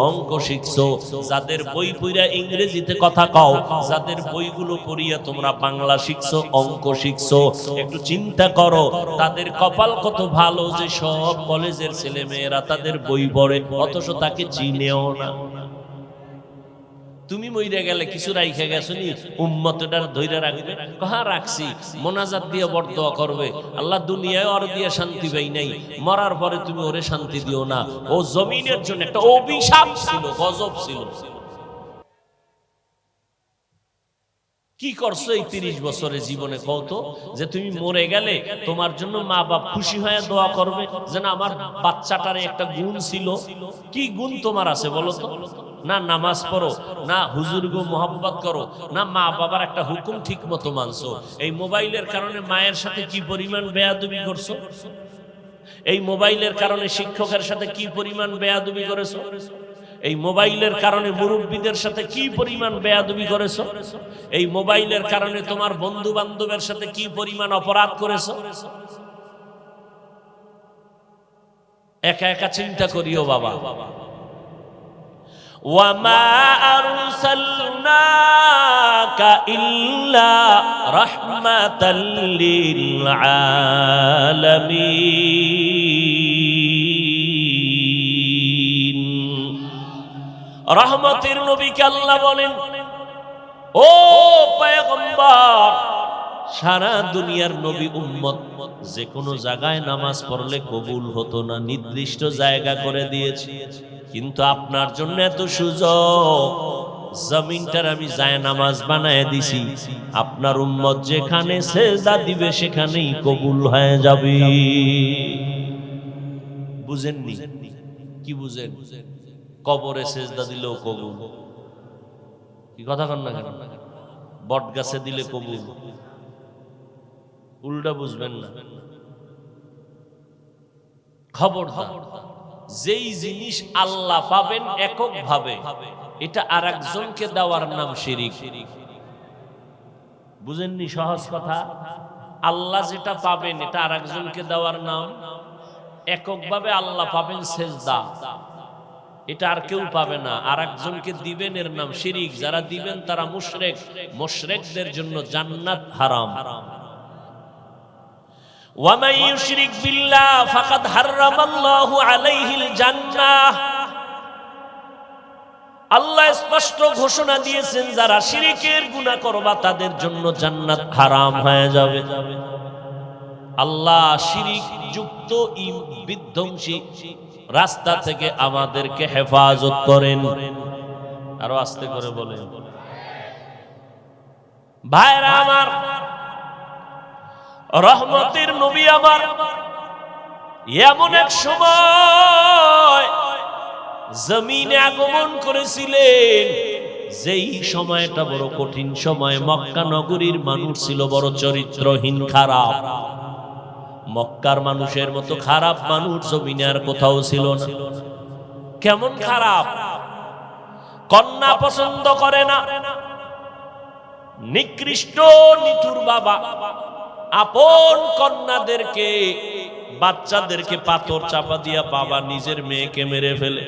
অঙ্ক শিখছো। যাদের বই পড়িয়া ইংরেজিতে কথা কও, যাদের বইগুলো পড়িয়া তোমরা বাংলা শিখছো, অঙ্ক শিখছো, একটু চিন্তা করো তাদের কপাল কত ভালো যে সব কলেজের ছেলে মেয়েরা তাদের বই পড়ে, অথচ তাকে চিনেও না। তুমি মইরা গেলে কিছু রাইখা গেছো নি, উম্মতটার ধইরা রাখবে? কহা রাখছি, মোনাজাত দিয়ে বরদোয়া করবে, আল্লাহ দুনিয়ায় ওর দিয়ে শান্তি পাই নাই, মরার পরে তুমি ওরে শান্তি দিও না। ও জমিনের জন্য একটা অভিশাপ ছিল, গজব ছিল। কি করছো এই 30 বছরের জীবনে? কত যে তুমি মরে গেলে তোমার জন্য মা বাপ খুশি হয়ে দোয়া করবে যে না আমার বাচ্চাটার একটা গুণ ছিল। কি গুণ তোমার আছে বলো তো? না নামাজ পড়ো, না হুজুরগো মোহাব্বত করো, না মা বাবার একটা হুকুম ঠিক মতো মানছো। এই মোবাইলের কারণে মায়ের সাথে কি পরিমাণ বেয়াদবি করছো? এই মোবাইলের কারণে শিক্ষকের সাথে কি পরিমাণ বেয়াদবি করেছো? এই মোবাইলের কারণে মুরব্বীদের সাথে কি পরিমাণ বেয়াদবি করেছো? এই মোবাইলের কারণে তোমার বন্ধু বান্ধবের সাথে কি পরিমাণ অপরাধ করেছো? একা একা চিন্তা করিও বাবা। ওয়ামা আরসালনাকা ইল্লা রাহমাতাল লিল আলামিন। রহমতের নবীকে আল্লাহ বলেন, ও পয়গম্বর, সারা দুনিয়ার নবী উম্মত যে কোনো জায়গায় নামাজ পড়লে কবুল হতো না, নির্দিষ্ট জায়গা করে দিয়েছি, কিন্তু আপনার জন্য এত সুযোগ, জমিনটার আমি যায় নামাজ বানায় দিছি, আপনার উম্মত যেখানে সেজদা দিবে সেখানেই কবুল হয়ে যাবে। বুঝেননি? কি বুঝেন? কবরে সেজদা দিলেও কবুল। কি কথা কন না কেন? বট গাছে দিলে কবুল, উল্টা বুঝবেন না। খবরদার, যেই জিনিস আল্লাহ পাবেন একক ভাবে, এটা আরেকজনকে দেওয়ার নাম শিরিক। বুঝেননি? সহজ কথা, আল্লাহ যেটা পাবেন এটা আরেকজনকে দেওয়ার নাম, এককভাবে আল্লাহ পাবেন সেজদা, এটা আর কেউ পাবে না, আরেকজনকে দিবেন এর নাম শিরিক। যারা দিবেন তারা মুশরিক, মুশরিকদের জন্য জান্নাত হারাম। ওয়ামান ইউশরিক বিল্লাহ ফাকাদ হারামাল্লাহু আলাইহিল জান্নাহ। আল্লাহ স্পষ্ট ঘোষণা দিয়েছেন যারা শিরকের গুনাহ করবা তাদের জন্য জান্নাত হারাম হয়ে যাবে। আল্লাহ শিরিক যুক্ত বিধ্বংসী রাস্তা থেকে আমাদেরকে হেফাজত করেন। আরো আস্তে করে বলেন। ভাইরা আমার, রহমতের নবী আমার এমন এক সময় জমিনে আগমন করেছিলেন, যেই সময়টা বড় কঠিন সময়। মক্কা নগরীর মানুষ ছিল বড় চরিত্রহীন, খারাপ। মক্কার মানুষের মতো খারাপ মানুষ জমিনে আর কোথাও ছিল না। কেমন খারাপ? কন্যা পছন্দ করে না, নিকৃষ্ট নিঠুর বাবা আপন কন্যাদেরকে, বাচ্চাদেরকে পাথর চাপা দিয়া বাবা নিজের মেয়েকে মেরে ফেলে।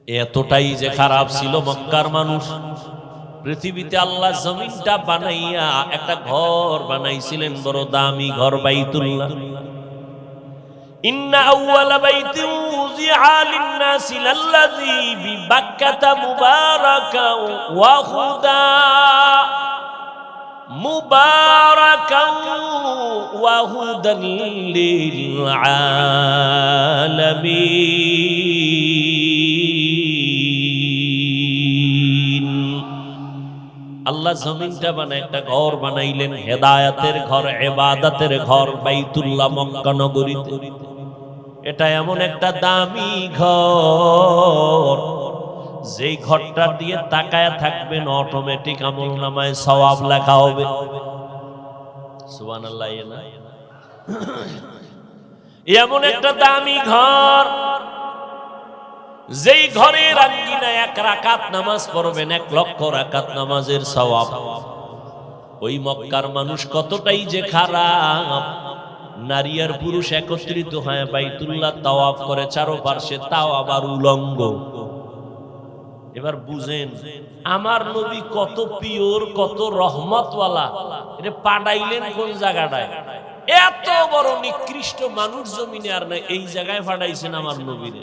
এতটাই যে খারাপ ছিল মক্কার মানুষ। পৃথিবীতে আল্লাহ জমিনটা বানাইয়া একটা ঘর বানাইছিলেন, বড় দামি ঘর, বাইতুল্লাহ। ইন্না আউওয়ালা বাইতিন উযিআ লিন-নাসি লাল্লাযী বিবাক্কাতা মুবারাকাও ওয়া হুদা, মুবারাকাও ওয়া হুদান লিল আলামিন। আল্লাহ জমিনটা বানায় একটা ঘর বানাইলেন, হেদায়েতের ঘর, ইবাদতের ঘর, বাইতুল্লাহ মক্কা নগরীতে। এটা এমন একটা দামি ঘর, যেই ঘরটা দিয়ে তাকায়া থাকবেন অটোমেটিক আমলনামায় সওয়াব লেখা হবে। সুবহানাল্লাহ। এমন একটা দামি ঘর, যেই ঘরের আঙ্গিনায় 1 রাকাত নামাজ পড়বেন 1 লক্ষ রাকাত নামাজের সওয়াব। ওই মক্কার মানুষ কতটাই যে খারাপ, নারী আর পুরুষ একত্রিত হয় বাইতুল্লাহ তাওয়াফ করে চারপাশে, তাও আবার উলঙ্গ। এবার বুঝেন আমার নবী কত পিওর, কত রহমতওয়ালা। এটা পাঠাইলেন কোন জায়গাটায়? এত বড় নিকৃষ্ট মানুষ জমিনে আর না, এই জায়গায় পাঠাইছেন আমার নবীরে।